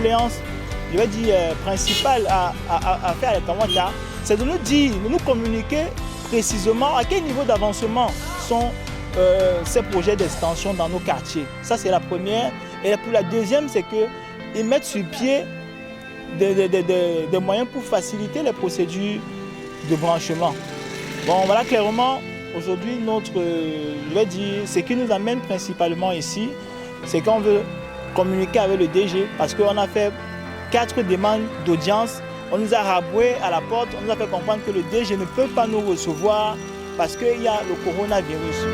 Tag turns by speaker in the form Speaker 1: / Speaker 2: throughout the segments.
Speaker 1: doléance, je vais dire, principale à faire à la Kanwata, c'est de nous dire, de nous communiquer précisément à quel niveau d'avancement sont ces projets d'extension dans nos quartiers. Ça, c'est la première. Et pour la deuxième, c'est qu'ils mettent sur pied des moyens pour faciliter les procédures de branchement. Bon, voilà clairement, aujourd'hui, je vais dire, ce qui nous amène principalement ici, c'est qu'on veut communiquer avec le DG parce qu'on a fait 4 demandes d'audience. On nous a raboué à la porte, on nous a fait comprendre que le DG ne peut pas nous recevoir parce qu'il y a le coronavirus.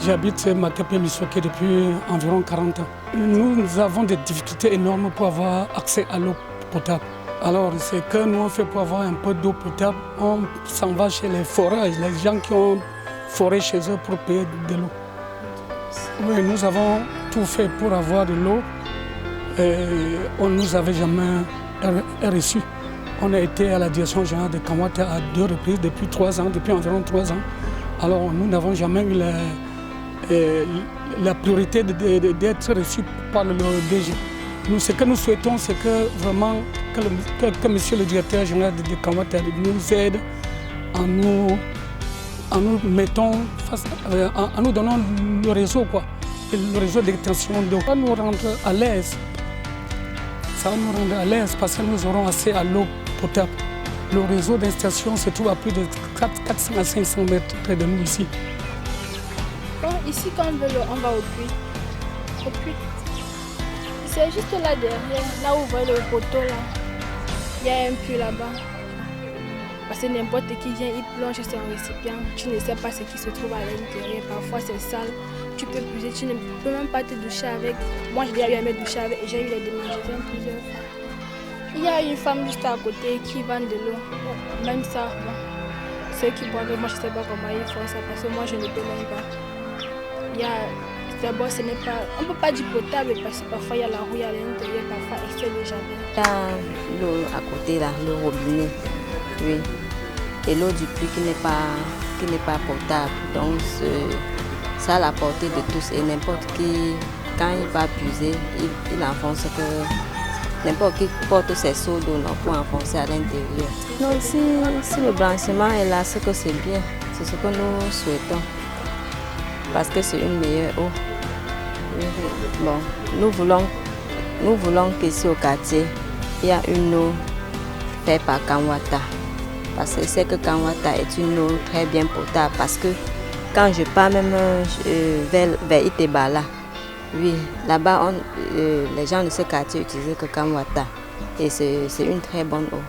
Speaker 2: J'habite Makape Misoké depuis environ 40 ans. Nous avons des difficultés énormes pour avoir accès à l'eau potable. Alors, ce que nous on fait pour avoir un peu d'eau potable, on s'en va chez les forages, les gens qui ont foré chez eux pour payer de l'eau. Oui, nous avons tout fait pour avoir de l'eau et on ne nous avait jamais reçu. On a été à la direction générale de Kanwata à 2 reprises depuis 3 ans, depuis environ 3 ans. Alors, nous n'avons jamais eu la priorité d'être reçu par le DG. Nous, ce que nous souhaitons, c'est que vraiment que monsieur le directeur général de Kanwata nous aide en nous mettant en nous donnant le réseau, le réseau d'extension d'eau. Ça va nous rendre à l'aise. Ça va nous rendre à l'aise parce que nous aurons accès à l'eau potable. Le réseau d'extension se trouve à plus de 400 à 500 mètres près de nous ici.
Speaker 3: Bon, ici, quand on veut l'eau, on va au puits. C'est juste là derrière, là où vous voyez le poteau là. Il y a un puits là-bas. Parce que n'importe qui vient, il plonge son récipient. Tu ne sais pas ce qui se trouve à l'intérieur. Parfois c'est sale. Tu peux puiser, tu ne peux même pas te doucher avec. Moi j'ai déjà eu à me doucher avec et j'ai eu les démangeaisons plusieurs fois. Il y a une femme juste à côté qui vend de l'eau. Même ça, bon. Ceux qui boivent, moi je ne sais pas comment ils font ça parce que moi je ne peux même pas. D'abord, ce n'est pas, on ne peut pas dire potable parce que parfois il y a la rouille à l'intérieur, parfois excès de javel.
Speaker 4: Il y a l'eau à côté là, le robinet, oui. Et l'eau du puits qui n'est pas potable. Donc ça a la portée de tous et n'importe qui, quand il va puiser, il enfonce que n'importe qui porte ses seaux d'eau pour enfoncer à l'intérieur. Donc si le blanchiment est là, c'est que c'est bien, c'est ce que nous souhaitons. Parce que c'est une meilleure eau. Bon, nous voulons qu'ici au quartier, il y a une eau faite par Kanwata. Parce que c'est que Kanwata est une eau très bien potable. Parce que quand je pars même vers Itebala, oui, là-bas, les gens de ce quartier utilisent que Kanwata. Et c'est une très bonne eau.